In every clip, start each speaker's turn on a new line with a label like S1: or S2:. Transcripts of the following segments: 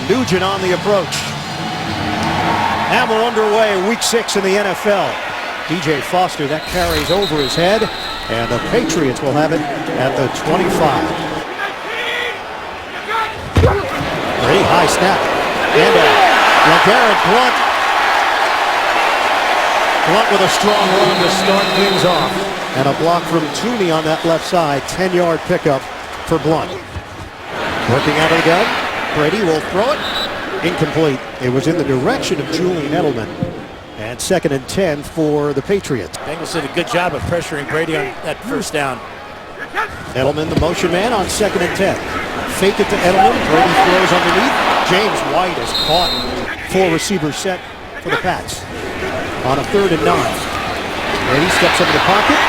S1: Nugent on the approach. And we're underway, week 6 in the NFL. DJ Foster, that carries over his head, and the Patriots will have it at the 25. Pretty high snap. And LeGarrette Blount. Blount with a strong run to start things off. And a block from Tooney on that left side. 10-yard pickup for Blount. Working out of the gun. Brady will throw it. Incomplete. It was in the direction of Julian Edelman. And 2nd and 10 for the Patriots.
S2: Bengals did a good job of pressuring Brady on that first down.
S1: Edelman, the motion man, on 2nd and 10. Fake it to Edelman. Brady throws underneath. James White is caught. 4 receivers set for the Pats. On a 3rd and 9. Brady steps into the pocket.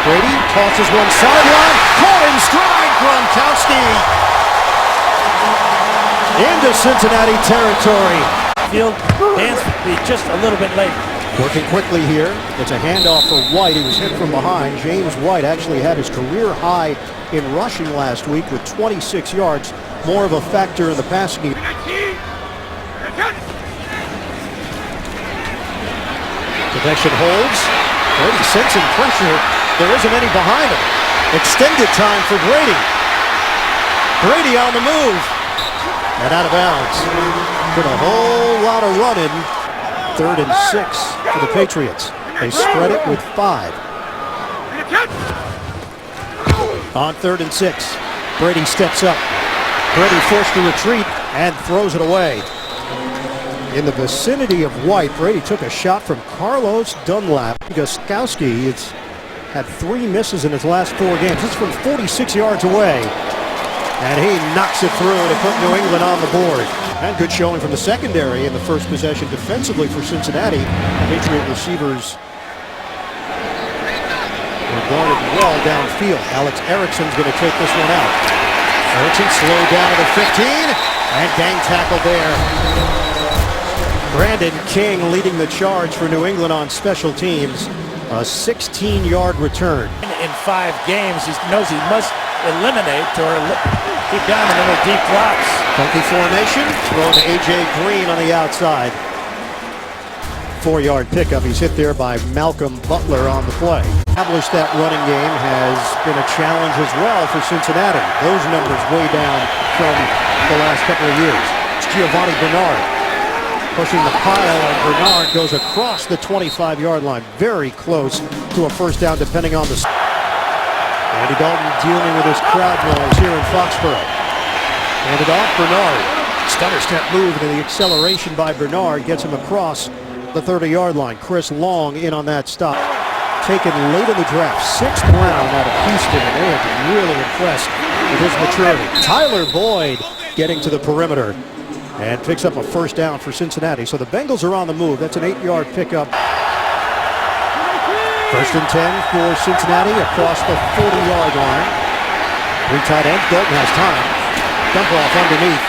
S1: Brady tosses one sideline. Caught in stride. Gronkowski into Cincinnati territory.
S2: Field hands be just a little bit late.
S1: Working quickly here. It's a handoff for White. He was hit from behind. James White actually had his career high in rushing last week with 26 yards. More of a factor in the passing game. Protection holds. Brady sensing pressure. There isn't any behind him. Extended time for Brady. Brady on the move. And out of bounds. Did a whole lot of running. 3rd and 6 for the Patriots. They spread it with 5. On 3rd and 6. Brady steps up. Brady forced to retreat and throws it away. In the vicinity of White, Brady took a shot from Carlos Dunlap. Gostkowski has had 3 misses in his last 4 games. It's from 46 yards away. And he knocks it through to put New England on the board. And good showing from the secondary in the first possession defensively for Cincinnati. Patriot receivers were guarded well downfield. Alex Erickson's going to take this one out. Erickson slowed down to the 15 and gang tackle there. Brandon King leading the charge for New England on special teams. A 16-yard return.
S2: In 5 games, he knows he must eliminate or keep down a little deep drops.
S1: Funky formation, thrown to A.J. Green on the outside. 4-yard pickup. He's hit there by Malcolm Butler on the play. Established that running game has been a challenge as well for Cincinnati. Those numbers way down from the last couple of years. It's Giovanni Bernard pushing the pile, and Bernard goes across the 25-yard line. Very close to a first down depending on the... Andy Dalton dealing with his crowd noise here in Foxborough. Handed off, Bernard. Stutter step move, and the acceleration by Bernard gets him across the 30-yard line. Chris Long in on that stop. Taken late in the draft, 6th round out of Houston, and they have been really impressed with his maturity. Tyler Boyd getting to the perimeter and picks up a first down for Cincinnati. So the Bengals are on the move. That's an 8-yard pickup. 1st and 10 for Cincinnati across the 40-yard line. 3 tight ends. Dalton has time. Dump off underneath.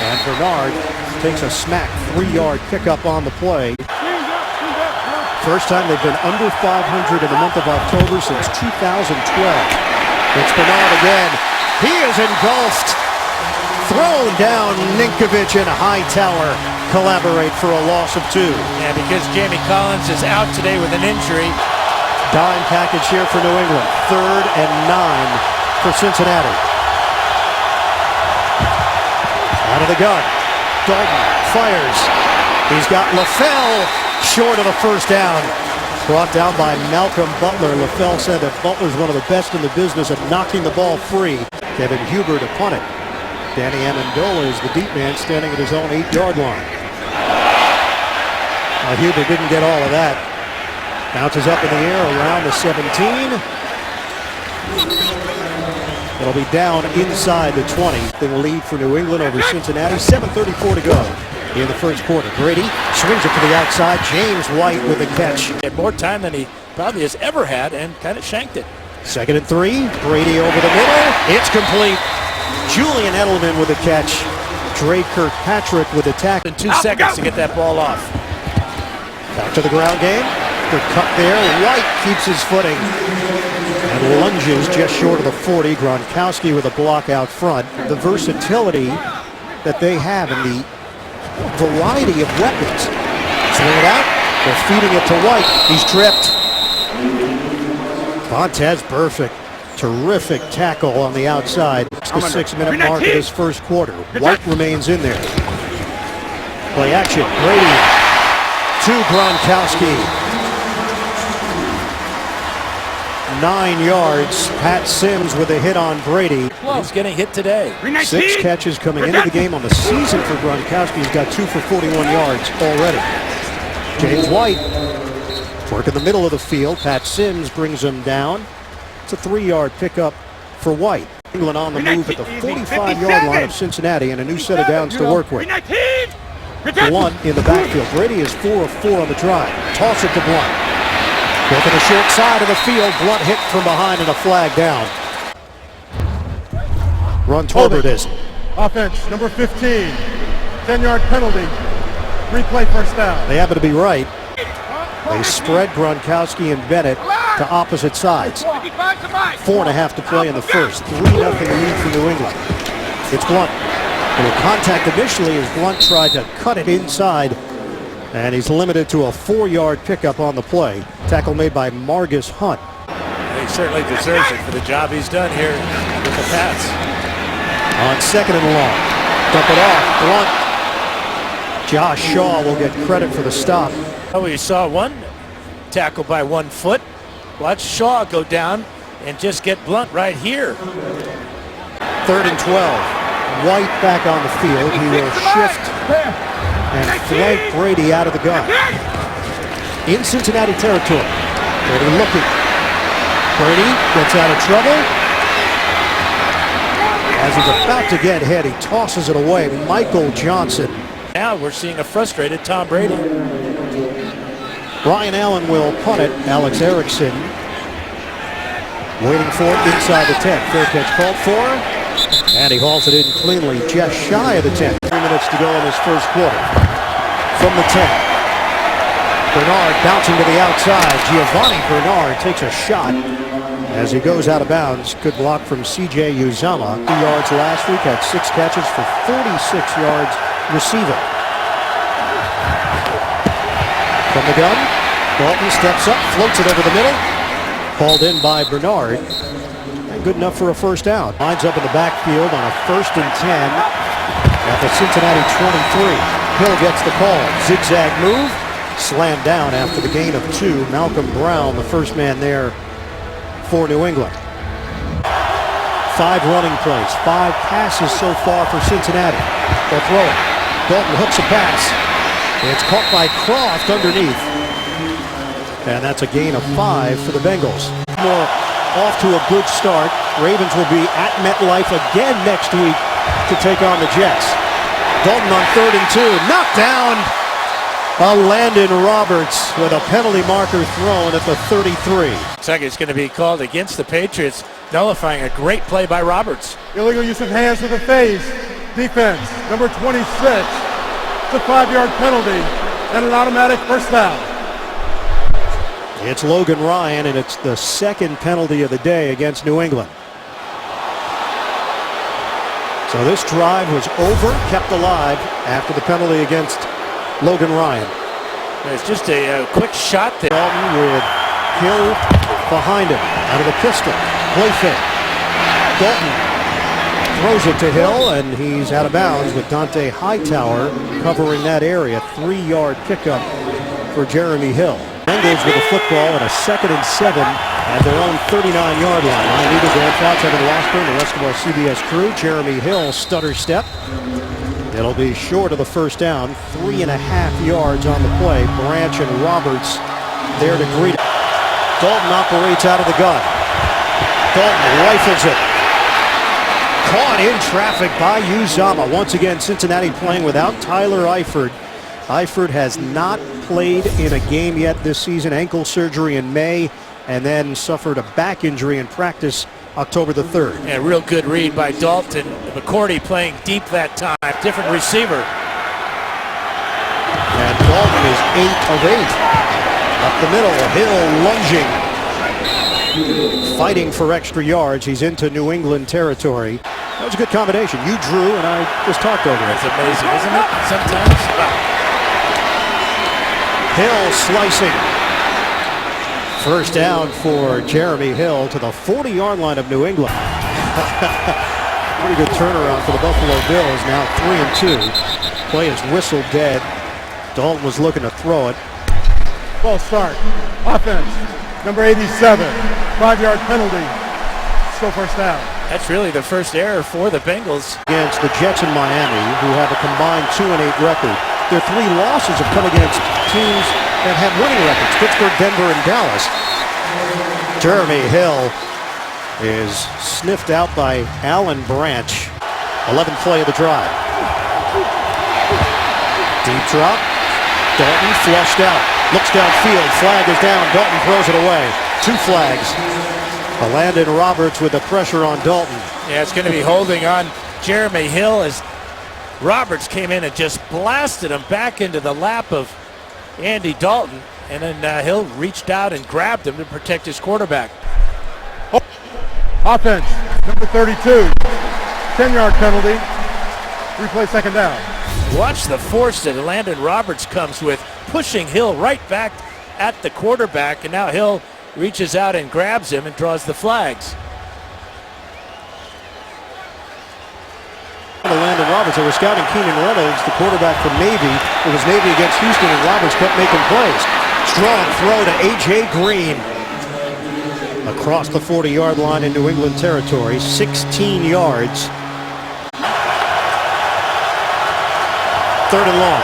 S1: And Bernard takes a smack 3-yard pickup on the play. First time they've been under 500 in the month of October since 2012. It's Bernard again. He is engulfed. Thrown down. Ninkovich and Hightower collaborate for a loss of 2.
S2: Yeah, because Jamie Collins is out today with an injury.
S1: Dime package here for New England. 3rd and 9 for Cincinnati. Out of the gun. Dalton fires. He's got LaFell short of the first down. Brought down by Malcolm Butler. LaFell said that Butler's one of the best in the business of knocking the ball free. Kevin Huber to punt it. Danny Amendola is the deep man standing at his own 8-yard line. Huber didn't get all of that. Bounces up in the air around the 17. It'll be down inside the 20. The lead for New England over Cincinnati. 7:34 to go in the first quarter. Brady swings it to the outside. James White with a catch.
S2: He had more time than he probably has ever had and kind of shanked it.
S1: 2nd and 3. Brady over the middle. It's complete. Julian Edelman with a catch. Dre Kirkpatrick with a tackle.
S2: In 2 seconds to get that ball off.
S1: Back to the ground game. Good cut there. White keeps his footing and lunges just short of the 40. Gronkowski with a block out front. The versatility that they have and the variety of weapons. Swing it out. They're feeding it to White. He's tripped. Montez perfect. Terrific tackle on the outside. It's the 6-minute mark of this first quarter. White remains in there. Play action. Brady to Gronkowski. 9 yards. Pat Sims with a hit on Brady.
S2: He's getting hit today.
S1: 6 catches coming into the game on the season for Gronkowski. He's got 2 for 41 yards already. James White work in the middle of the field. Pat Sims brings him down. It's a 3-yard pickup for White. England on the move at the 45-yard line of Cincinnati and a new set of downs to work with. Blunt in the backfield. Brady is 4 of 4 on the drive. Toss it to Blunt. Go to the short side of the field. Blunt hit from behind and a flag down. Run Torbert is.
S3: Offense, number 15. 10-yard penalty. Replay first down.
S1: They happen to be right. They spread Gronkowski and Bennett to opposite sides. 4.5 to play in the first. 3-0 lead for New England. It's Blunt. A little contact initially as Blunt tried to cut it inside. And he's limited to a 4-yard pickup on the play. Tackle made by Margus Hunt.
S2: He certainly deserves it for the job he's done here with the Pats.
S1: On 2nd and long. Dump it off. Blunt. Josh Shaw will get credit for the stop.
S2: Oh, we saw one tackle by 1 foot. Watch Shaw go down and just get Blunt right here.
S1: 3rd and 12. White back on the field. He will shift and flank Brady out of the gun. In Cincinnati territory. Brady looking. Brady gets out of trouble. As he's about to get hit, he tosses it away. Michael Johnson.
S2: Now we're seeing a frustrated Tom Brady.
S1: Brian Allen will punt it. Alex Erickson waiting for it inside the 10. Fair catch called for. And he hauls it in cleanly just shy of the 10. 3 minutes to go in this first quarter. From the 10. Bernard bouncing to the outside. Giovanni Bernard takes a shot as he goes out of bounds. Good block from C.J. Uzama. 2 yards last week. Had 6 catches for 46 yards receiving. From the gun, Dalton steps up, floats it over the middle. Called in by Bernard. And good enough for a first down. Lines up in the backfield on a 1st and 10 at the Cincinnati 23. Hill gets the call. Zigzag move. Slammed down after the gain of 2. Malcolm Brown, the first man there for New England. 5 running plays. 5 passes so far for Cincinnati. They'll throw it. Dalton hooks a pass. It's caught by Croft underneath. And that's a gain of 5 for the Bengals. More off to a good start. Ravens will be at MetLife again next week to take on the Jets. Dalton on 3rd and 2. Knocked down. Landon Roberts with a penalty marker thrown at the 33.
S2: Looks like it's going to be called against the Patriots, nullifying a great play by Roberts.
S3: Illegal use of hands with the face. Defense, number 26. It's a 5-yard penalty and an automatic first down.
S1: It's Logan Ryan, and it's the 2nd penalty of the day against New England. So this drive was over, kept alive after the penalty against Logan Ryan.
S2: It's just a quick shot there.
S1: Dalton with Hill behind him, out of the pistol. Play fake. Dalton throws it to Hill, and he's out of bounds with Dante Hightower covering that area. 3-yard pickup for Jeremy Hill. Bengals with the football and a 2nd and 7 at their own 39-yard line. Ryan Eagles, Dan Fouts, Evan Washburn, the rest of our CBS crew. Jeremy Hill, stutter step. It'll be short of the first down. 3.5 yards on the play. Branch and Roberts there to greet it. Dalton operates out of the gun. Dalton rifles it. Caught in traffic by Uzama. Once again, Cincinnati playing without Tyler Eifert. Eifert has not played in a game yet this season. Ankle surgery in May, and then suffered a back injury in practice October the 3rd.
S2: Yeah, real good read by Dalton. McCourty playing deep that time. Different receiver.
S1: And Dalton is 8 of 8. Up the middle, Hill lunging. Fighting for extra yards. He's into New England territory. That was a good combination. You drew, and I just talked over it.
S2: It's amazing, isn't it? Sometimes.
S1: Hill slicing. First down for Jeremy Hill to the 40-yard line of New England. Pretty good turnaround for the Buffalo Bills. Now 3-2. Play is whistled dead. Dalton was looking to throw it.
S3: Ball start. Offense. Number 87. 5-yard penalty. Still first down.
S2: That's really the first error for the Bengals.
S1: Against the Jets in Miami, who have a combined 2-8 record. Their 3 losses have come against teams that have winning records. Pittsburgh, Denver, and Dallas. Jeremy Hill is sniffed out by Alan Branch. 11th play of the drive. Deep drop. Dalton flushed out. Looks downfield. Flag is down. Dalton throws it away. 2 flags. Landon Roberts with the pressure on Dalton.
S2: Yeah, it's going to be holding on Jeremy Hill as Roberts came in and just blasted him back into the lap of Andy Dalton. And then Hill reached out and grabbed him to protect his quarterback.
S3: Offense, number 32. 10-yard penalty. Replay second down.
S2: Watch the force that Landon Roberts comes with, pushing Hill right back at the quarterback. And now Hill reaches out and grabs him and draws the flags.
S1: Landon Roberts, they were scouting Keenan Reynolds, the quarterback from Navy. It was Navy against Houston, and Roberts kept making plays. Strong throw to A.J. Green. Across the 40-yard line in New England territory, 16 yards. 3rd and long.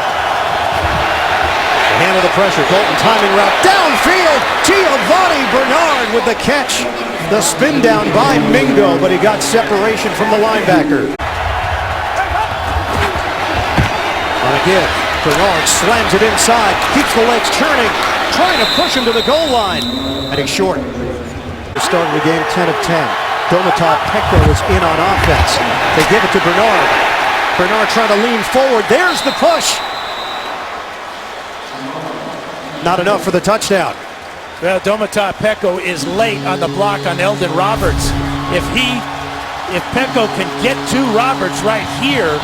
S1: Handle the pressure. Dalton timing route downfield. Giovanni Bernard with the catch. The spin down by Mingo, but he got separation from the linebacker. And again, Bernard slams it inside, keeps the legs churning, trying to push him to the goal line, and he's short. Started the game 10 of 10. Domata Peko is in on offense. They give it to Bernard. Bernard trying to lean forward. There's the push. Not enough for the touchdown.
S2: Well, Domata Peko is late on the block on Eldon Roberts. If Peko can get to Roberts right here,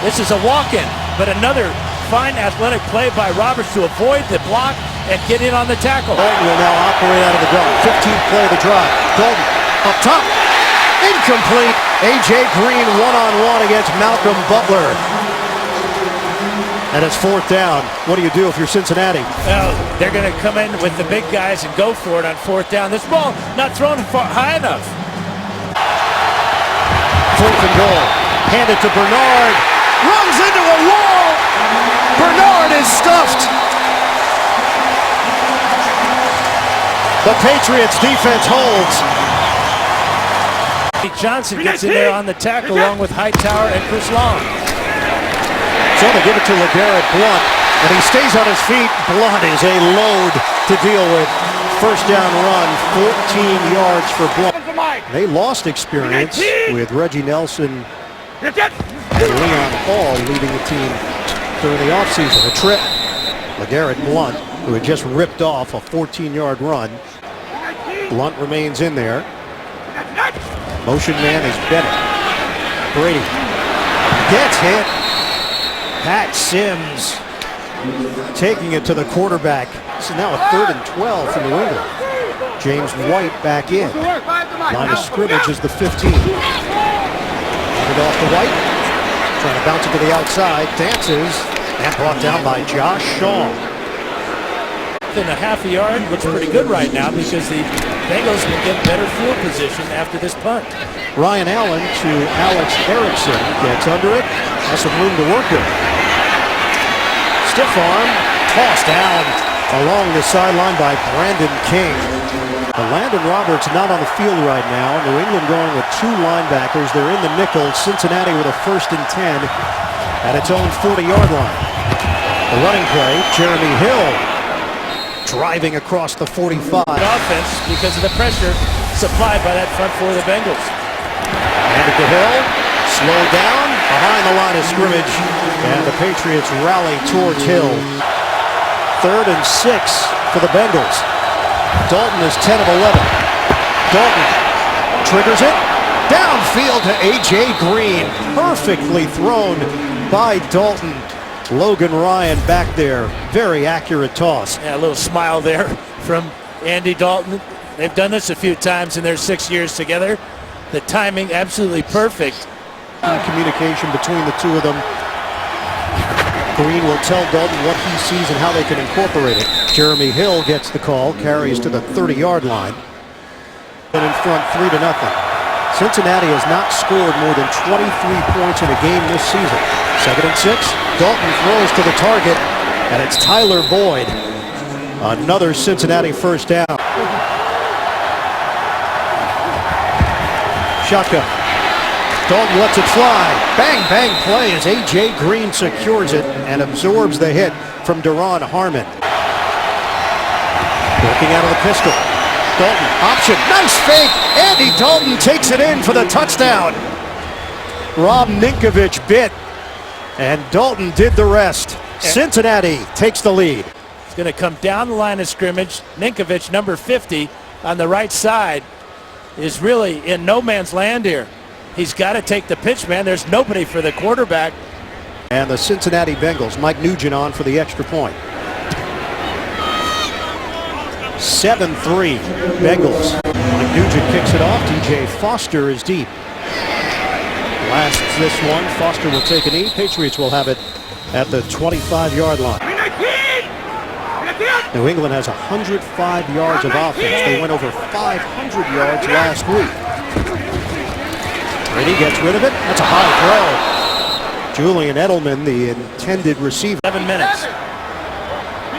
S2: this is a walk-in. But another fine athletic play by Roberts to avoid the block and get in on the tackle.
S1: Dalton will now operate out of the gun. 15th play of the drive. Dalton up top. Incomplete. A.J. Green one-on-one against Malcolm Butler. And it's 4th down. What do you do if you're Cincinnati?
S2: Well, they're going to come in with the big guys and go for it on 4th down. This ball not thrown high enough.
S1: 4th and goal. Hand it to Bernard. Runs into a wall. Bernard is stuffed. The Patriots defense holds.
S2: Johnson gets in there on the tackle along with Hightower and Chris Long.
S1: So they give it to LeGarrette Blount, and he stays on his feet. Blount is a load to deal with. First down run, 14 yards for Blount. They lost experience with Reggie Nelson and Leon Hall leading the team during the offseason. A trip. LeGarrette Blount, who had just ripped off a 14-yard run. Blount remains in there. Motion man is Bennett. Brady gets hit. Pat Sims taking it to the quarterback. This is now a 3rd and 12 for New England. James White back in. Line of scrimmage is the 15. Hand it off to White. Trying to bounce it to the outside. Dances. And brought down by Josh Shaw.
S2: Within a half a yard looks pretty good right now because the Bengals will get better field position after this punt.
S1: Ryan Allen to Alex Erickson. Gets under it. Has some room to work with. Stiff arm. Tossed down along the sideline by Brandon King. Landon Roberts not on the field right now. New England going with 2 linebackers. They're in the nickel. Cincinnati with a 1st and 10 at its own 40-yard line. The running play, Jeremy Hill driving across the 45.
S2: Offense because of the pressure supplied by that front four of the Bengals.
S1: Handed to Hill, slowed down behind the line of scrimmage, and the Patriots rally towards Hill. 3rd and 6 for the Bengals. Dalton is 10 of 11. Dalton triggers it, downfield. downfield to A.J. Green. Perfectly thrown by Dalton. Logan Ryan back there. Very accurate toss.
S2: Yeah, a little smile there from Andy Dalton. They've done this a few times in their 6 years together. The timing absolutely perfect.
S1: Communication between the two of them. Green will tell Dalton what he sees and how they can incorporate it. Jeremy Hill gets the call, carries to the 30-yard line. And in front 3-0. Cincinnati has not scored more than 23 points in a game this season. 2nd and 6. Dalton throws to the target, and it's Tyler Boyd. Another Cincinnati first down. Shotgun. Dalton lets it fly. Bang, bang play as A.J. Green secures it and absorbs the hit from Deron Harmon. Working out of the pistol. Dalton, option, nice fake. Andy Dalton takes it in for the touchdown. Rob Ninkovich bit, and Dalton did the rest. Cincinnati takes the lead.
S2: It's going to come down the line of scrimmage. Ninkovich, number 50, on the right side, is really in no man's land here. He's got to take the pitch, man. There's nobody for the quarterback.
S1: And the Cincinnati Bengals, Mike Nugent on for the extra point. 7-3 Bengals. Mike Nugent kicks it off. DJ Foster is deep. Last this one, Foster will take a knee. Patriots will have it at the 25-yard line. New England has 105 yards of offense. They went over 500 yards last week. Brady gets rid of it. That's a high throw. Julian Edelman, the intended receiver.
S2: 7 minutes.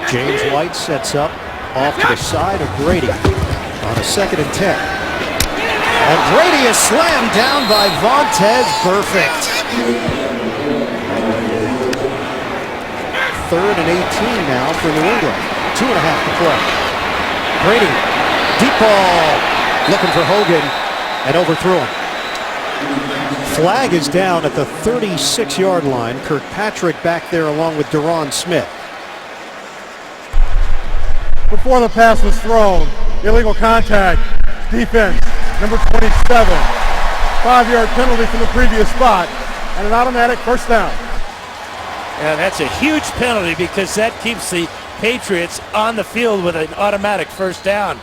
S1: James White sets up off to the side of Brady on a 2nd and 10. And Brady is slammed down by Vontaze Burfict. 3rd and 18 now for New England. 2.5 to play. Brady, deep ball, looking for Hogan, and overthrew him. Flag is down at the 36-yard line. Kirkpatrick back there along with Deron Smith.
S3: Before the pass was thrown, illegal contact, defense, number 27. 5-yard penalty from the previous spot, and an automatic first down.
S2: Yeah, that's a huge penalty because that keeps the Patriots on the field with an automatic first down.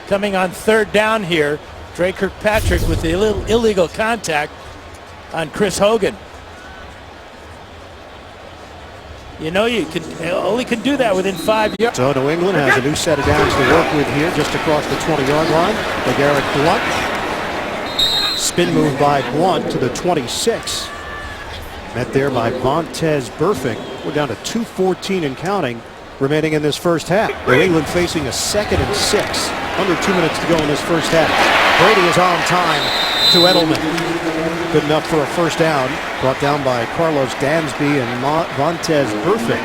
S2: Coming on 3rd down here, Dre Kirkpatrick with the illegal contact on Chris Hogan. You know you only can do that within 5 yards.
S1: So New England has a new set of downs to work with here just across the 20-yard line. LeGarrette Blount. Spin move by Blount to the 26. Met there by Vontaze Burfict. We're down to 2:14 and counting remaining in this first half. New England facing a 2nd and 6. Under 2 minutes to go in this first half. Brady is on time to Edelman. Good enough for a first down. Brought down by Carlos Dansby and Vontaze Burfict.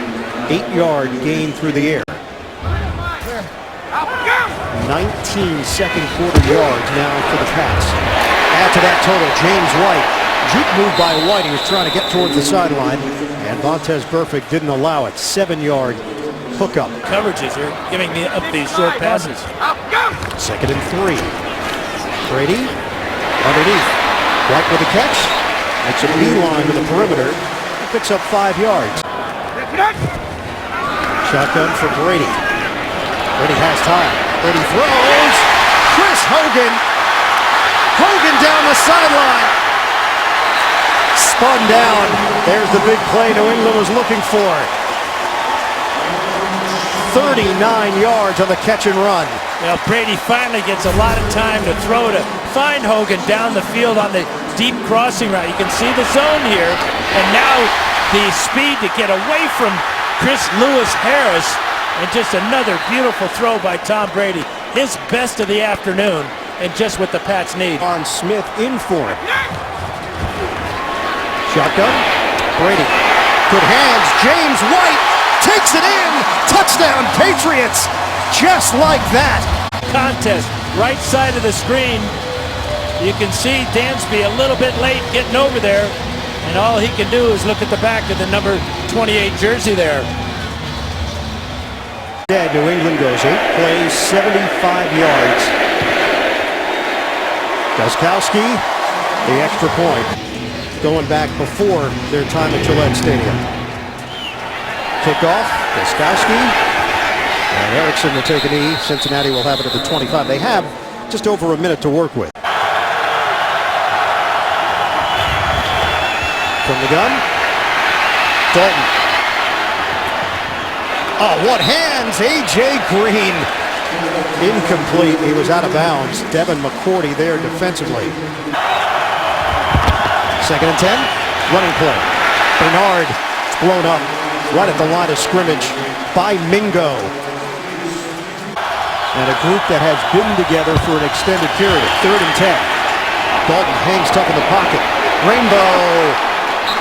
S1: 8-yard gain through the air. 19 second quarter yards now for the pass. Add to that total, James White. Juke move by White. He was trying to get towards the sideline, and Vontaze Burfict didn't allow it. 7-yard hookup.
S2: Coverages are giving me up these short passes.
S1: 2nd and 3. Brady underneath. White with a catch. Makes a beeline to the perimeter. He picks up 5 yards. Shotgun for Brady. Brady has time. Brady throws. Chris Hogan. Hogan down the sideline. Spun down. There's the big play New England was looking for. 39 yards on the catch and run.
S2: Well, Brady finally gets a lot of time to throw to find Hogan down the field on the deep crossing route. You can see the zone here, and now the speed to get away from Chris Lewis Harris, and just another beautiful throw by Tom Brady. His best of the afternoon, and just what the Pats need.
S1: On Smith in for it. Shotgun. Brady. Good hands. James White takes it in. Touchdown Patriots. Just like that.
S2: Contest. Right side of the screen. You can see Dansby a little bit late getting over there. And all he can do is look at the back of the number 28 jersey there.
S1: New England goes 8 plays, 75 yards. Gostkowski the extra point going back before their time at Gillette Stadium. Kickoff, Gostkowski, and Erickson to take a knee. Cincinnati will have it at the 25. They have just over a minute to work with. From the gun, Dalton. Oh, what hands! A.J. Green. Incomplete. He was out of bounds. Devin McCourty there defensively. 2nd and 10. Running play. Bernard blown up right at the line of scrimmage by Mingo. And a group that has been together for an extended period. 3rd and 10. Dalton hangs tough in the pocket. Rainbow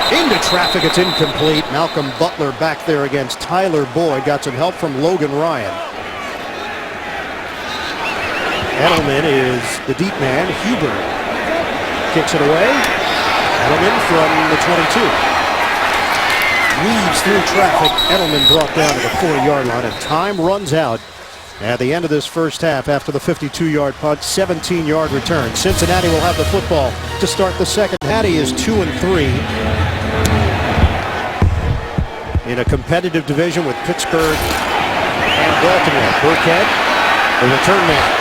S1: into traffic. It's incomplete. Malcolm Butler back there against Tyler Boyd. Got some help from Logan Ryan. Edelman is the deep man. Huber kicks it away. Edelman from the 22. Weaves through traffic. Edelman brought down to the 40-yard line, and time runs out at the end of this first half after the 52-yard punt, 17-yard return. Cincinnati will have the football to start the second. Cincinnati is 2-3 in a competitive division with Pittsburgh and Baltimore. Burkhead, the return man,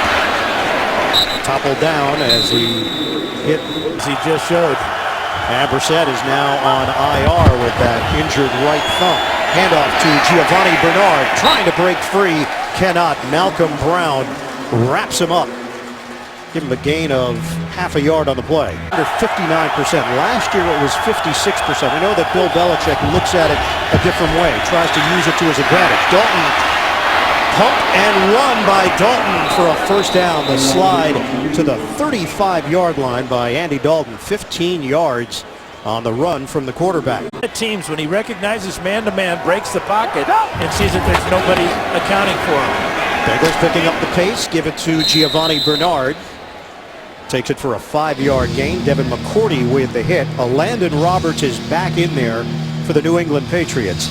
S1: toppled down as he hit, as he just showed. And Brissett is now on IR with that injured right thumb. Handoff to Giovanni Bernard, trying to break free, cannot. Malcolm Brown wraps him up. Give him a gain of half a yard on the play. Under 59%. Last year it was 56%. We know that Bill Belichick looks at it a different way, tries to use it to his advantage. Dalton, pump and run by Dalton for a first down. The slide to the 35-yard line by Andy Dalton. 15 yards on the run from the quarterback.
S2: The teams, when he recognizes man-to-man, breaks the pocket and sees that there's nobody accounting for him.
S1: Bengals picking up the pace. Give it to Giovanni Bernard. Takes it for a 5-yard gain. Devin McCourty with the hit. Landon Roberts is back in there for the New England Patriots.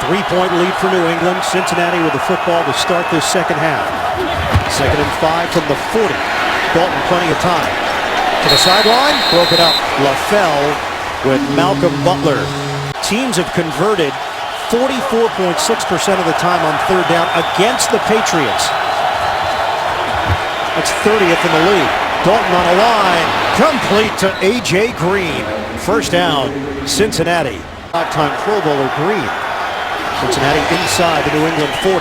S1: 3-point lead for New England. Cincinnati with the football to start this second half. 2nd and 5 from the 40. Dalton plenty of time. To the sideline, broken up. LaFell with Malcolm Butler. Teams have converted 44.6% of the time on 3rd down against the Patriots. That's 30th in the league. Dalton on a line, complete to A.J. Green. First down, Cincinnati. 5-time Pro Bowler Green. Cincinnati inside the New England 40.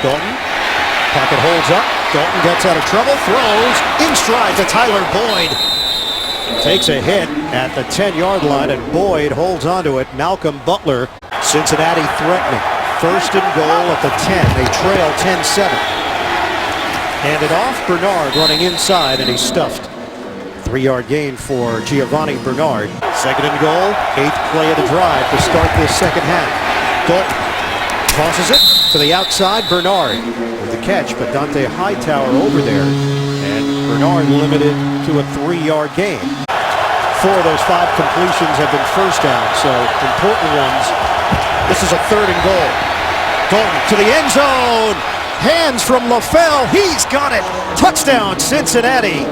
S1: Dalton, pocket holds up. Dalton gets out of trouble, throws in stride to Tyler Boyd. Takes a hit at the 10-yard line, and Boyd holds onto it. Malcolm Butler. Cincinnati threatening. 1st and goal at the 10. They trail 10-7. Handed off, Bernard running inside, and he's stuffed. 3-yard gain for Giovanni Bernard. 2nd and goal, 8th play of the drive to start this second half. Dalton tosses it to the outside. Bernard with the catch, but Dante Hightower over there, and Bernard limited to a 3-yard gain. 4 of those 5 completions have been first down, so important ones. This is a 3rd and goal. Dalton to the end zone. Hands from LaFell. He's got it. Touchdown, Cincinnati.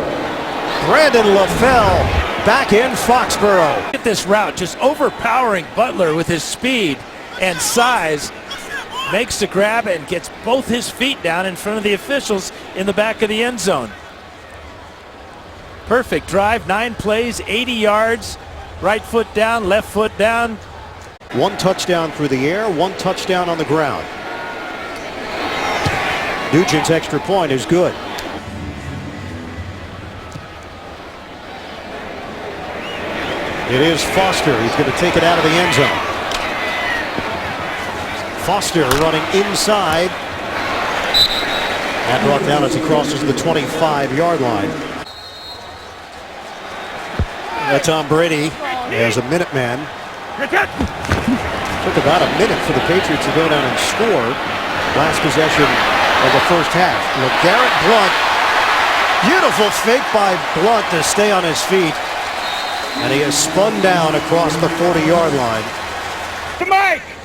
S1: Brandon LaFell back in Foxborough.
S2: Look at this route, just overpowering Butler with his speed and size. Makes the grab and gets both his feet down in front of the officials in the back of the end zone. Perfect drive, 9 plays, 80 yards. Right foot down, left foot down.
S1: 1 touchdown through the air, 1 touchdown on the ground. Nugent's extra point is good. It is Foster. He's going to take it out of the end zone. Foster running inside. And brought down as he crosses the 25-yard line. Tom Brady as a Minuteman. Took about a minute for the Patriots to go down and score. Last possession of the first half. LeGarrette Blount. Beautiful fake by Blount to stay on his feet. And he has spun down across the 40-yard line.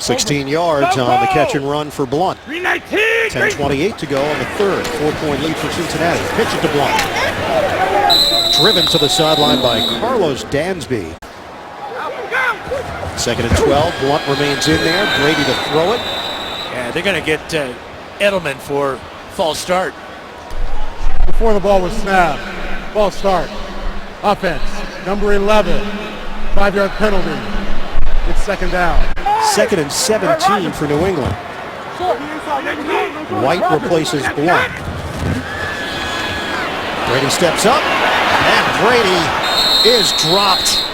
S1: 16 yards on the catch and run for Blount. 10:28 to go on the 3rd. 4-point lead for Cincinnati. Pitch it to Blount. Driven to the sideline by Carlos Dansby. 2nd and 12. Blunt remains in there. Brady to throw it.
S2: Yeah, they're going to get Edelman for false start.
S3: Before the ball was snapped. False start. Offense. Number 11. 5-yard penalty. It's 2nd down.
S1: 2nd and 17 for New England. White replaces Blunt. Brady steps up, and Brady is dropped.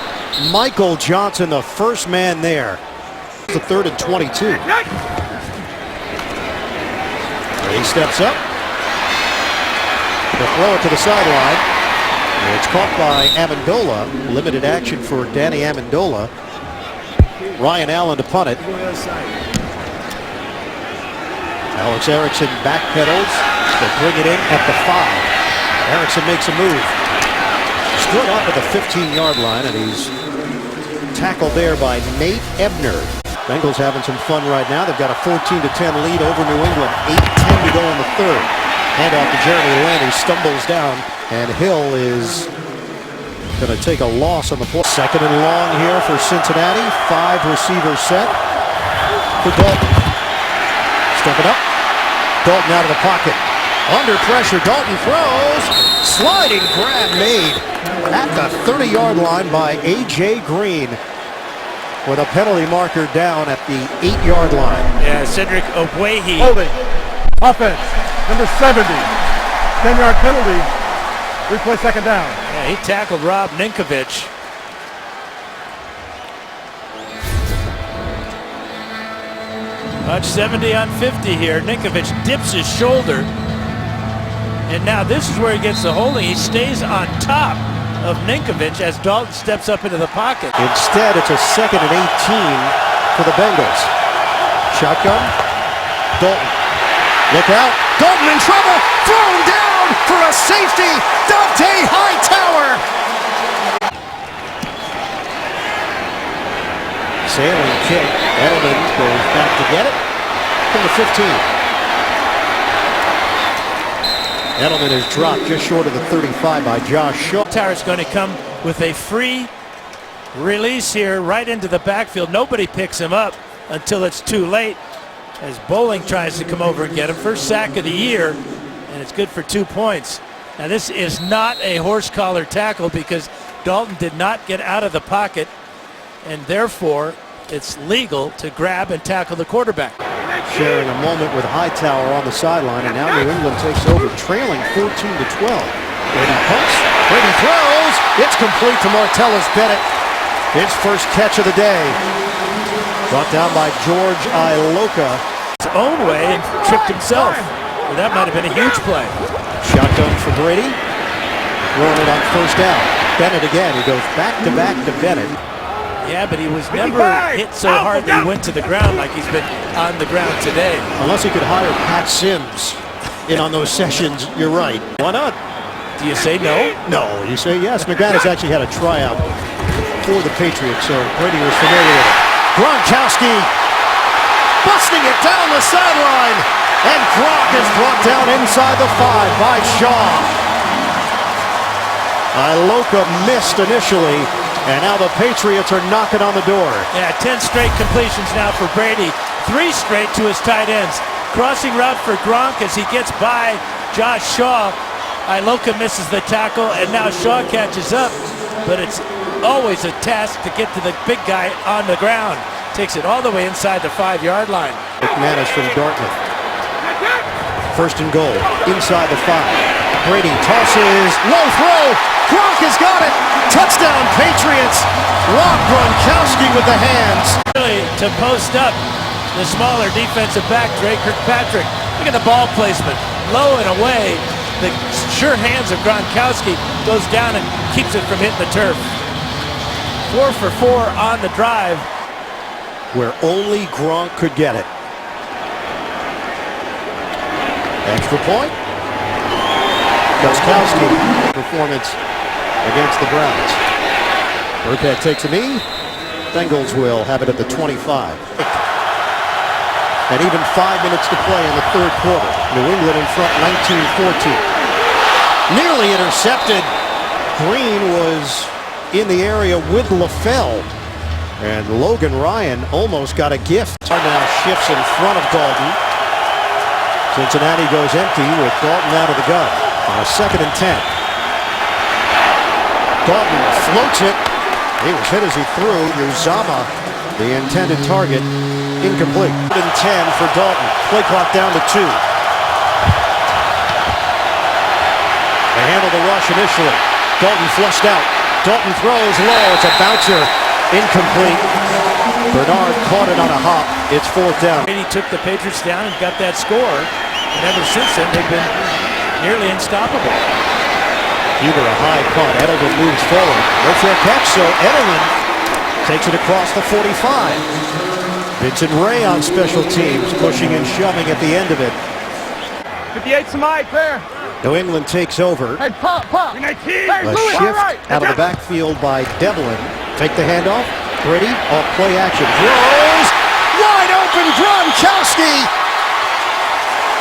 S1: Michael Johnson, the first man there. The 3rd and 22. Brady steps up. They'll throw it to the sideline. It's caught by Amendola. Limited action for Danny Amendola. Ryan Allen to punt it. Alex Erickson backpedals. They bring it in at the 5. Erickson makes a move. Stood up at the 15-yard line, and he's tackled there by Nate Ebner. Bengals having some fun right now. They've got a 14-10 lead over New England. 8:10 to go in the 3rd. Handoff to Jeremy Lin, who stumbles down, and Hill is going to take a loss on the play. 2nd and long here for Cincinnati. 5 receivers set for Dalton. Stepping up. Dalton out of the pocket. Under pressure, Dalton throws. Sliding grab made at the 30-yard line by A.J. Green, with a penalty marker down at the 8-yard line.
S2: Yeah, Cedric Ogwehi.
S3: Holding. Offense. Number 70. 10-yard penalty. Replay 2nd down.
S2: Yeah, he tackled Rob Ninkovich. About 70 on 50 here. Ninkovich dips his shoulder. And now this is where he gets the holding. He stays on top of Ninkovich as Dalton steps up into the pocket.
S1: Instead, it's a 2nd and 18 for the Bengals. Shotgun. Dalton. Look out. Dalton in trouble. Thrown down for a safety. Dante Hightower. Sailing kick. Edelman goes back to get it from the 15. Edelman is dropped just short of the 35 by Josh Shaw.
S2: Hightower's going to come with a free release here right into the backfield. Nobody picks him up until it's too late, as Bowling tries to come over and get him. First sack of the year, and it's good for 2 points. Now this is not a horse collar tackle because Dalton did not get out of the pocket, and therefore it's legal to grab and tackle the quarterback.
S1: Sharing a moment with Hightower on the sideline, and now New England takes over, trailing 14-12. Brady punts, Brady throws, it's complete to Martellus Bennett. His first catch of the day. Brought down by George Iloka.
S2: His own way and tripped himself. Well, that might have been a huge play.
S1: Shotgun for Brady. Throwing it on 1st down. Bennett again, he goes back to Bennett.
S2: Yeah, but he was never hit so hard that he went to the ground like he's been on the ground today.
S1: Unless he could hire Pat Sims in on those sessions, you're right. Why not?
S2: Do you say no?
S1: No, you say yes. McManus actually had a tryout for the Patriots, so Brady was familiar with it. Gronkowski busting it down the sideline, and Gronk is brought down inside the 5 by Shaw. Iloka missed initially, and now the Patriots are knocking on the door.
S2: Yeah, 10 straight completions now for Brady. 3 straight to his tight ends. Crossing route for Gronk as he gets by Josh Shaw. Iloka misses the tackle, and now Shaw catches up. But it's always a task to get to the big guy on the ground. Takes it all the way inside the 5-yard line.
S1: McManus from Dartmouth. 1st and goal, inside the 5. Brady tosses, low throw. Gronk has got it. Touchdown, Patriots. Rob Gronkowski with the hands.
S2: Really to post up the smaller defensive back, Drake Kirkpatrick. Look at the ball placement. Low and away. The sure hands of Gronkowski goes down and keeps it from hitting the turf. 4 for 4 on the drive.
S1: Where only Gronk could get it. Extra point. Gronkowski performance against the Browns. Burkhead takes a knee. Bengals will have it at the 25. And even 5 minutes to play in the 3rd quarter. New England in front 19-14. Nearly intercepted. Green was in the area with LaFell. And Logan Ryan almost got a gift. Now shifts in front of Dalton. Cincinnati goes empty with Dalton out of the gun on a 2nd and 10. Dalton floats it. He was hit as he threw. Uzama, the intended target, incomplete. 3rd and 10 for Dalton. Play clock down to 2. They handle the rush initially. Dalton flushed out. Dalton throws low. It's a bouncer. Incomplete. Bernard caught it on a hop. It's 4th down.
S2: Brady took the Patriots down and got that score. And ever since then, they've been nearly unstoppable.
S1: Huber a high punt. Edelman moves forward. No fair catch, so Edelman takes it across the 45. Vincent Ray on special teams, pushing and shoving at the end of it.
S3: 58 to Mike, there.
S1: New England takes over.
S3: Hey, pop.
S1: A shift out of the backfield by Devlin. Take the handoff. Brady off play action. Throws. Wide open Gronkowski.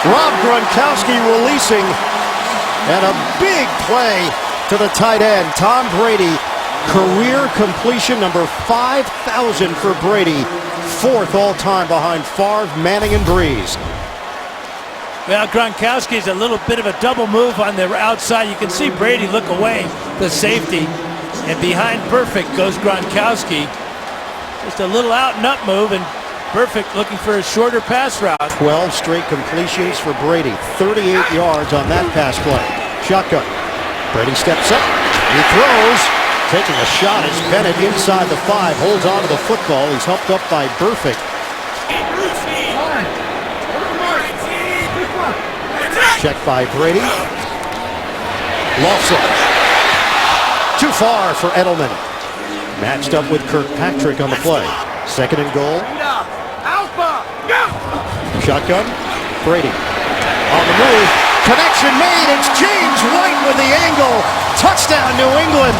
S1: Rob Gronkowski releasing. And a big play to the tight end. Tom Brady. Career completion number 5,000 for Brady. 4th all-time behind Favre, Manning, and Breeze.
S2: Well, Gronkowski's a little bit of a double move on the outside. You can see Brady look away, the safety. And behind Perfect goes Gronkowski. Just a little out and up move, and Perfect looking for a shorter pass route.
S1: 12 straight completions for Brady. 38 yards on that pass play. Shotgun. Brady steps up. He throws. Taking a shot as Bennett inside the 5. Holds on to the football. He's helped up by Perfect. Check by Brady. Lofts it. Too far for Edelman. Matched up with Kirkpatrick on the play. 2nd and goal. Shotgun. Brady. On the move. Connection made. It's James White with the angle. Touchdown, New England.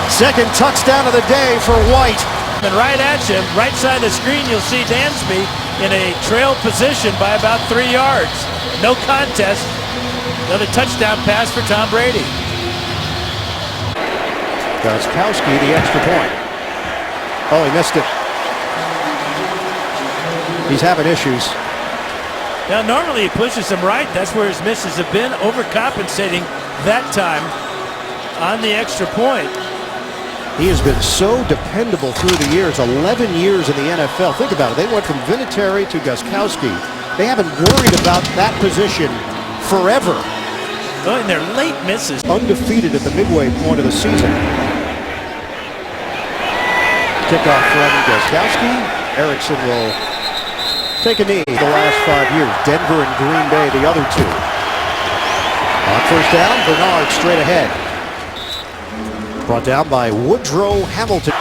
S1: 2nd touchdown of the day for White.
S2: And right at you, right side of the screen, you'll see Dansby in a trail position by about 3 yards. No contest. Another touchdown pass for Tom Brady.
S1: Gronkowski the extra point. Oh, he missed it. He's having issues.
S2: Now, normally he pushes him right. That's where his misses have been, overcompensating that time on the extra point.
S1: He has been so dependable through the years, 11 years in the NFL. Think about it. They went from Vinatieri to Gostkowski. They haven't worried about that position forever.
S2: Oh, and their late misses.
S1: Undefeated at the midway point of the season. Kickoff from Gostkowski. Erickson will take a knee the last 5 years. Denver and Green Bay, the other 2. On 1st down, Bernard straight ahead. Brought down by Woodrow Hamilton.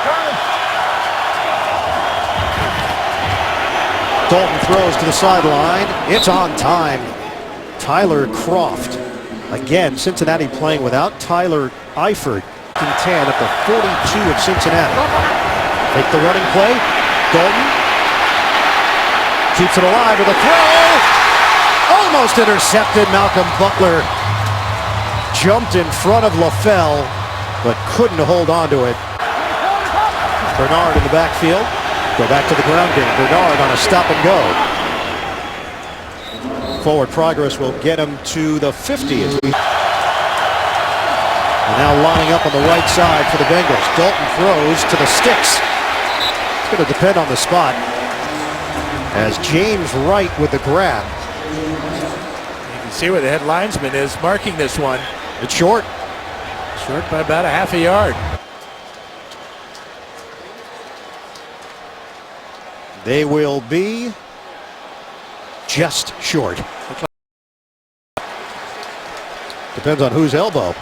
S1: Dalton throws to the sideline. It's on time. Tyler Kroft. Again, Cincinnati playing without Tyler Eifert. 10 at the 42 of Cincinnati. Take the running play. Dalton keeps it alive with a throw. Almost intercepted. Malcolm Butler jumped in front of LaFell, but couldn't hold on to it. Bernard in the backfield. Go back to the ground game. Bernard on a stop and go. Forward progress will get him to the 50. And now lining up on the right side for the Bengals. Dalton throws to the sticks. It's going to depend on the spot. As James Wright with the grab.
S2: You can see where the head linesman is marking this one.
S1: It's short.
S2: Short by about a half a yard.
S1: They will be just short. Depends on whose elbow.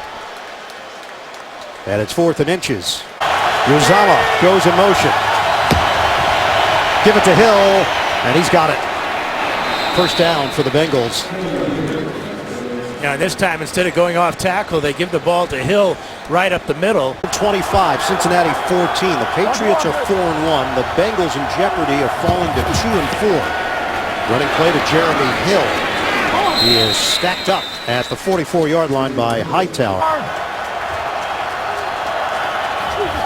S1: And it's 4th and inches. Uzama goes in motion. Give it to Hill, and he's got it. 1st down for the Bengals.
S2: Now this time, instead of going off tackle, they give the ball to Hill right up the middle.
S1: 25, Cincinnati 14. The Patriots are 4-1. The Bengals in jeopardy of falling to 2-4. Running play to Jeremy Hill. He is stacked up at the 44-yard line by Hightower.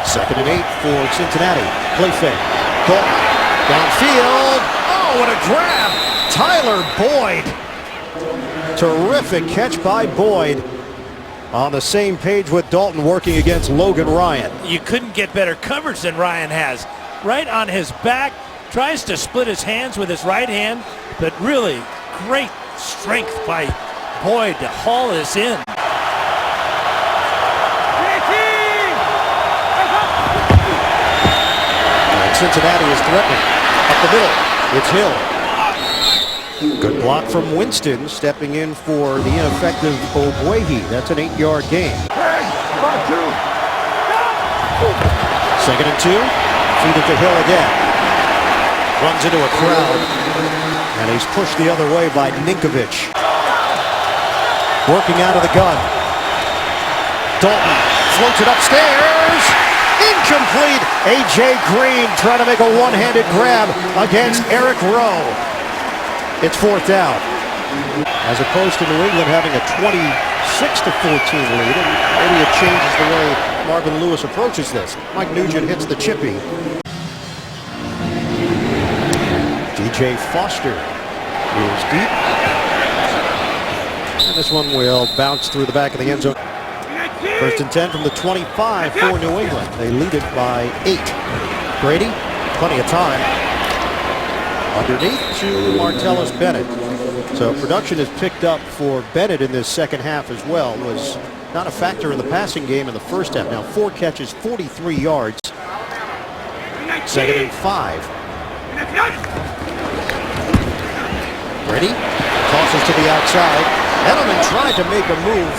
S1: 2nd and 8 for Cincinnati. Play fake. Dalton downfield. Oh, what a grab. Tyler Boyd. Terrific catch by Boyd. On the same page with Dalton working against Logan Ryan.
S2: You couldn't get better coverage than Ryan has. Right on his back, tries to split his hands with his right hand, but really great strength by Boyd to haul this in.
S1: And Cincinnati is threatening. Up the middle, it's Hill. Good block from Winston, stepping in for the ineffective Ogwehi. That's an 8-yard gain. 2nd and 2. Feed it to Hill again. Runs into a crowd. And he's pushed the other way by Ninkovich. Working out of the gun. Dalton floats it upstairs. Incomplete. A.J. Green trying to make a one-handed grab against Eric Rowe. It's 4th down. As opposed to New England having a 26-14 lead, and maybe it changes the way Marvin Lewis approaches this. Mike Nugent hits the chippy. DJ Foster is deep. And this one will bounce through the back of the end zone. 1st and 10 from the 25 for New England. They lead it by 8. Brady, plenty of time. Underneath to Martellus Bennett. So production is picked up for Bennett in this second half as well. Was not a factor in the passing game in the first half. Now 4 catches, 43 yards. 2nd and 5. Brady tosses to the outside. Edelman tried to make a move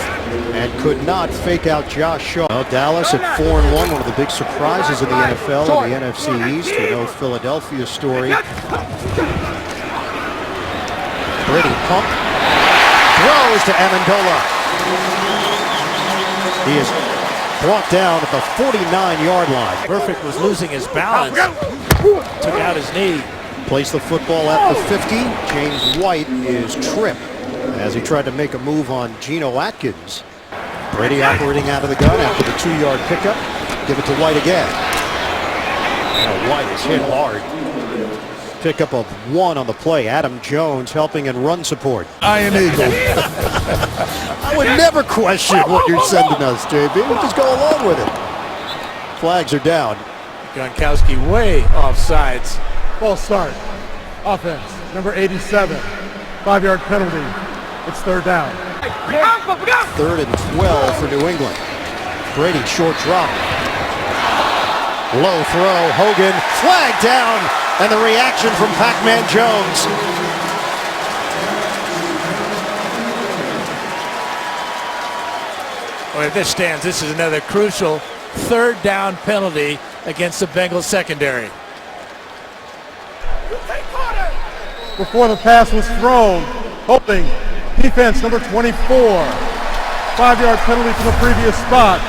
S1: and could not fake out Josh Shaw. Well, Dallas at 4-1, one of the big surprises in the NFL and the NFC East. We know Philadelphia's story. Brady pump, throws to Amendola. He is brought down at the 49-yard line.
S2: Perfect was losing his balance. Took out his knee.
S1: Placed the football at the 50. James White is tripped as he tried to make a move on Geno Atkins. Brady operating out of the gun after the 2-yard pickup. Give it to White again. And White is hit hard. Pickup of 1 on the play. Adam Jones helping in run support.
S3: Iron Eagle.
S1: I would never question what you're sending us, JB. We'll just go along with it. Flags are down.
S2: Gronkowski way off sides.
S3: False start. Offense. Number 87. 5-yard penalty. It's 3rd down.
S1: 3rd and 12 for New England. Brady short drop. Low throw. Hogan flag down. And the reaction from Pac-Man Jones.
S2: Well, if this stands, this is another crucial 3rd down penalty against the Bengals secondary.
S3: Before the pass was thrown, holding defense number 24. 5-yard penalty from the previous spot.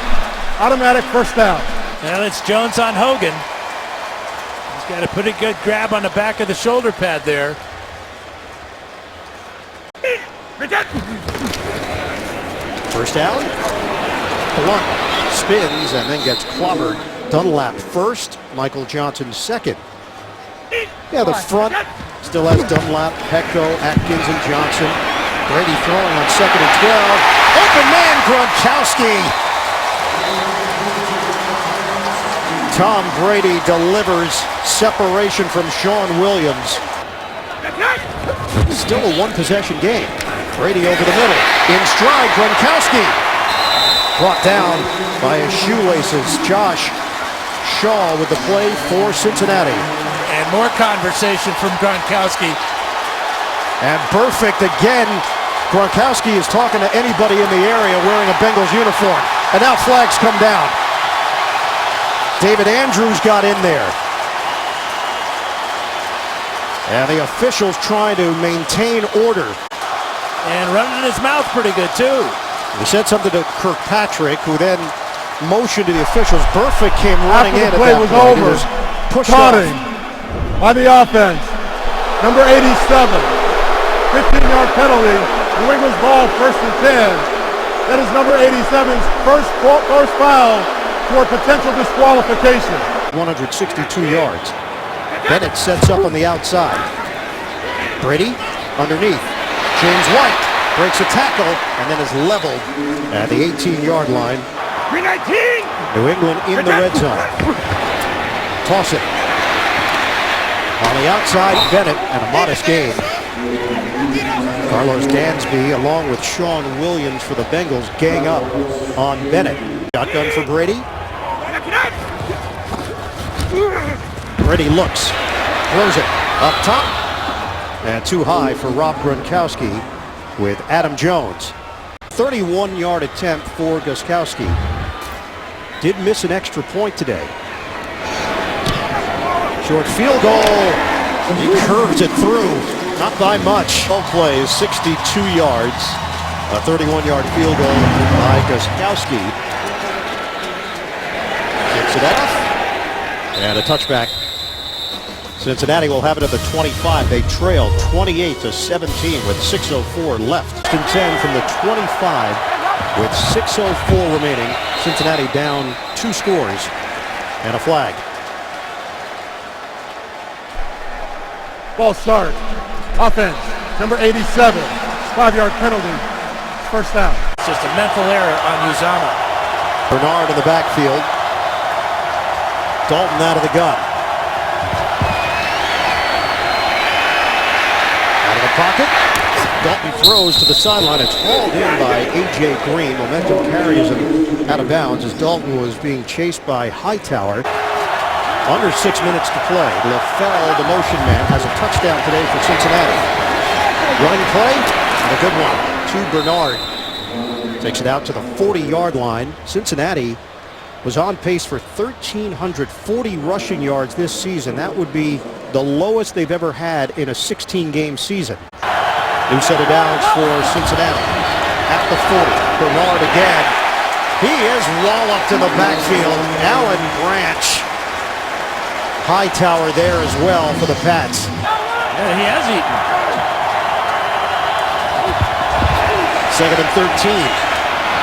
S3: Automatic 1st down.
S2: Well, it's Jones on Hogan. He's got a pretty good grab on the back of the shoulder pad there.
S1: First down. Blunt spins and then gets clobbered. Dunlap first, Michael Johnson second. Yeah, the front still has Dunlap, Petco, Atkins, and Johnson. Brady throwing on 2nd and 12. Open man, Gronkowski. Tom Brady delivers separation from Sean Williams. Still a 1-possession game. Brady over the middle. In stride, Gronkowski. Brought down by his shoelaces. Josh Shaw with the play for Cincinnati.
S2: And more conversation from Gronkowski.
S1: And perfect again. Gronkowski is talking to anybody in the area wearing a Bengals uniform. And now flags come down. David Andrews got in there. And the officials trying to maintain order.
S2: And running in his mouth pretty good, too.
S1: He said something to Kirkpatrick, who then motioned to the officials. Burfict came running in
S3: After the play
S1: at that
S3: was
S1: point.
S3: over.
S1: He was pushed
S3: Taunting
S1: off.
S3: by the offense. Number 87. 15-yard penalty. New England's ball, 1st and 10. That is number 87's first foul toward potential disqualification.
S1: 162 yards. Bennett sets up on the outside. Brady underneath. James White breaks a tackle and then is leveled at the 18-yard line. New England in the red zone. Toss it. On the outside, Bennett, and a modest gain. Carlos Dansby, along with Sean Williams for the Bengals, gang up on Bennett. Shotgun for Brady. Brady looks, throws it up top, and too high for Rob Gronkowski with Adam Jones. 31-yard attempt for Gronkowski. Did miss an extra point today. Short field goal. He curves it through. Not by much. 12 plays, 62 yards. A 31-yard field goal by Gronkowski. Kicks it off. And a touchback. Cincinnati will have it at the 25. They trail 28-17 with 6:04 left. 10 from the 25 with 6:04 remaining. Cincinnati down 2 scores and a flag.
S3: Ball start. Offense. Number 87. 5-yard penalty. First down.
S2: It's just a mental error on Uzama.
S1: Bernard in the backfield. Dalton out of the gun. Out of the pocket. Dalton throws to the sideline. It's hauled in by A.J. Green. Momentum carries him out of bounds as Dalton was being chased by Hightower. Under 6 minutes to play. LaFell, the motion man, has a touchdown today for Cincinnati. Running play, and a good one to Bernard. Takes it out to the 40-yard line. Cincinnati was on pace for 1,340 rushing yards this season. That would be the lowest they've ever had in a 16-game season. New set of downs for Cincinnati. At the 40, Bernard again. He is walloped in the backfield. Allen Branch. Hightower there as well for the Pats.
S2: Yeah, he has eaten.
S1: 2nd and 13.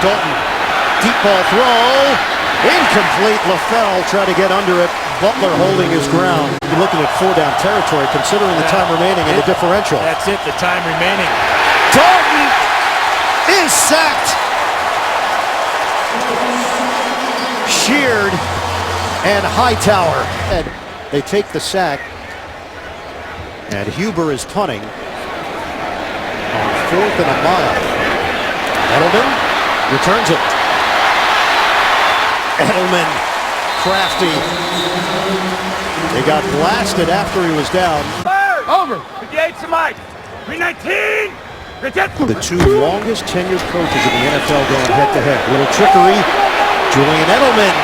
S1: Dalton, deep ball throw. Incomplete. LaFell tried to get under it. Butler holding his ground. You're looking at 4-down territory considering the time remaining and the differential.
S2: That's it, the time remaining.
S1: Dalton is sacked. Sheared and Hightower. And they take the sack. And Huber is punting on 4th and a mile. Edelman returns it. Edelman, crafty. They got blasted after he was down.
S4: Over. 58 to Mike. 319.
S1: The 2 longest tenured coaches in the NFL going head-to-head. Little trickery. Julian Edelman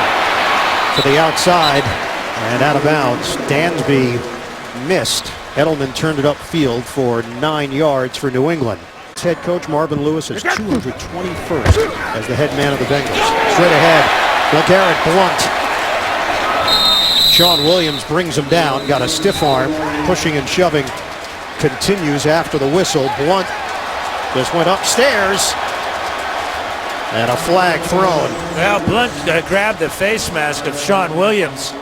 S1: to the outside and out of bounds. Dansby missed. Edelman turned it upfield for 9 yards for New England. Head coach Marvin Lewis is 221st as the head man of the Bengals. Straight ahead, LeGarrette Blount. Sean Williams brings him down. Got a stiff arm, pushing and shoving. Continues after the whistle. Blount just went upstairs. And a flag thrown.
S2: Well, Blount grabbed the face mask of Sean Williams.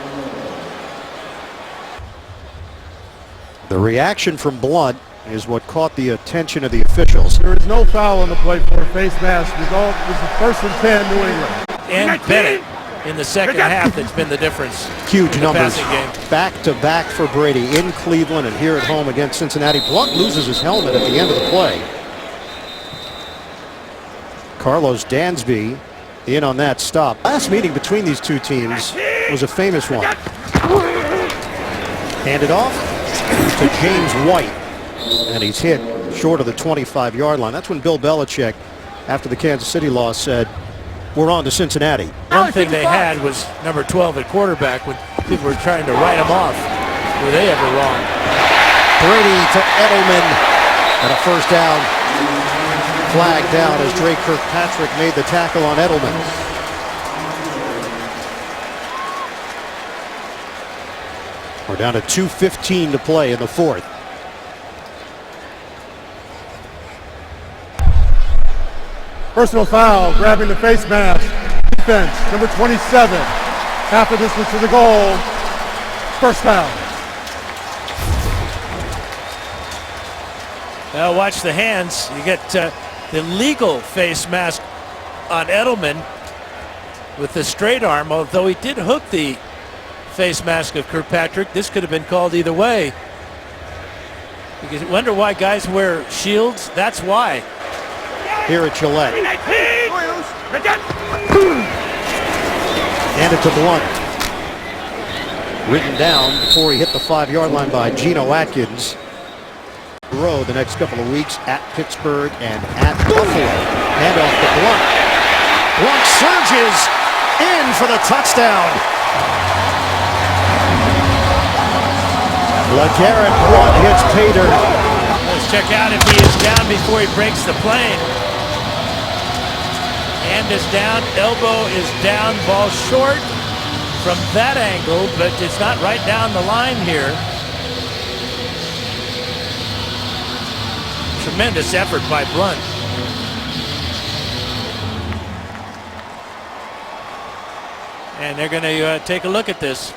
S1: The reaction from Blount is what caught the attention of the officials.
S3: There is no foul on the play for a face mask. Result is the 1st and 10, New England.
S2: And Bennett in the second half, that's been the difference.
S1: Huge
S2: in the
S1: numbers.
S2: passing game.
S1: Back-to-back for Brady in Cleveland and here at home against Cincinnati. Blount loses his helmet at the end of the play. Carlos Dansby in on that stop. Last meeting between these two teams was a famous one. Handed off to James White. And he's hit short of the 25-yard line. That's when Bill Belichick, after the Kansas City loss, said, we're on to Cincinnati.
S2: One thing they had was number 12 at quarterback when people were trying to write him off. Were they ever wrong?
S1: Brady to Edelman. And a first down. Flag down as Drake Kirkpatrick made the tackle on Edelman. We're down to 2:15 to play in the 4th.
S3: Personal foul, grabbing the face mask. defense, number 27. Half the distance to the goal. First down.
S2: Now watch the hands. You get the legal face mask on Edelman with the straight arm, although he did hook the face mask of Kirkpatrick. This could have been called either way. You wonder why guys wear shields. That's why.
S1: Here at Gillette.
S4: 319!
S1: And it to Blunt. Written down before he hit the 5-yard line by Geno Atkins. Row the next couple of weeks at Pittsburgh and at Buffalo. Hand off to Blunt. Blunt surges in for the touchdown. LeGarrette Blunt hits Pater.
S2: Let's check out if he is down before he breaks the plane. Hand is down, elbow is down, ball short from that angle, but it's not right down the line here. Tremendous effort by Blunt. And they're going to take a look at this.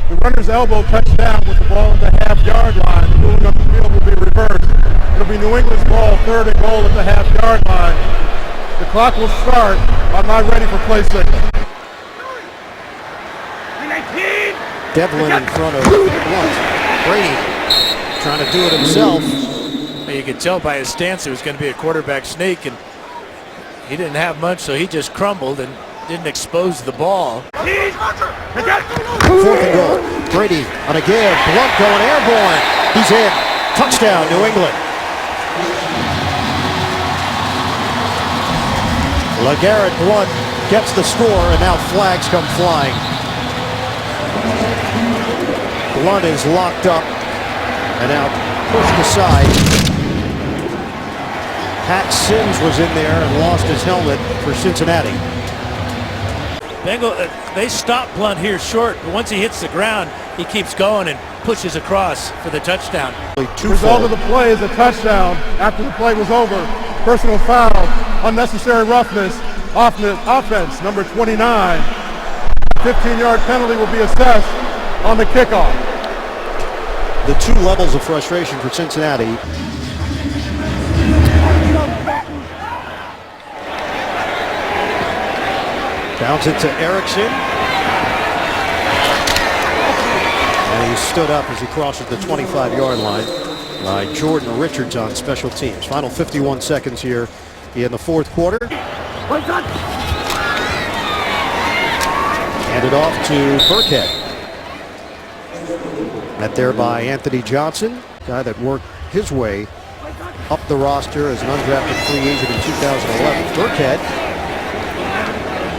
S3: The runner's elbow touched down with the ball at the half-yard line. The ruling of the field will be reversed. It'll be New England's ball, 3rd and goal at the half-yard line. The clock will start. I'm not ready for play signal.
S4: 319!
S1: Devlin in front of Blunt. Brady trying to do it himself.
S2: You could tell by his stance it was going to be a quarterback sneak, and he didn't have much, so he just crumbled and didn't expose the ball.
S1: 4th and goal. Brady on a give. Blunt going airborne. He's in. Touchdown, New England. LeGarrette Blunt gets the score, and now flags come flying. Blunt is locked up and now pushed aside. Pat Sims was in there and lost his helmet for Cincinnati.
S2: They stop Blunt here short, but once he hits the ground, he keeps going and pushes across for the touchdown.
S3: The result of the play is a touchdown. After the play was over, personal foul, unnecessary roughness, offense, number 29. 15-yard penalty will be assessed on the kickoff.
S1: The 2 levels of frustration for Cincinnati. Bounce it to Erickson. And he stood up as he crosses the 25-yard line by Jordan Richards on special teams. Final 51 seconds here in the 4th quarter. Handed off to Burkhead. Met there by Anthony Johnson, guy that worked his way up the roster as an undrafted free agent in 2011. Burkhead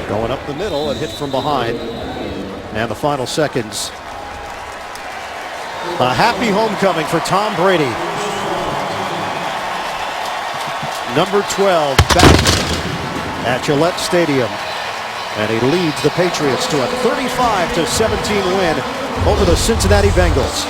S1: going up the middle and hit from behind. And the final seconds. A happy homecoming for Tom Brady. Number 12 back at Gillette Stadium. And he leads the Patriots to a 35-17 win over the Cincinnati Bengals.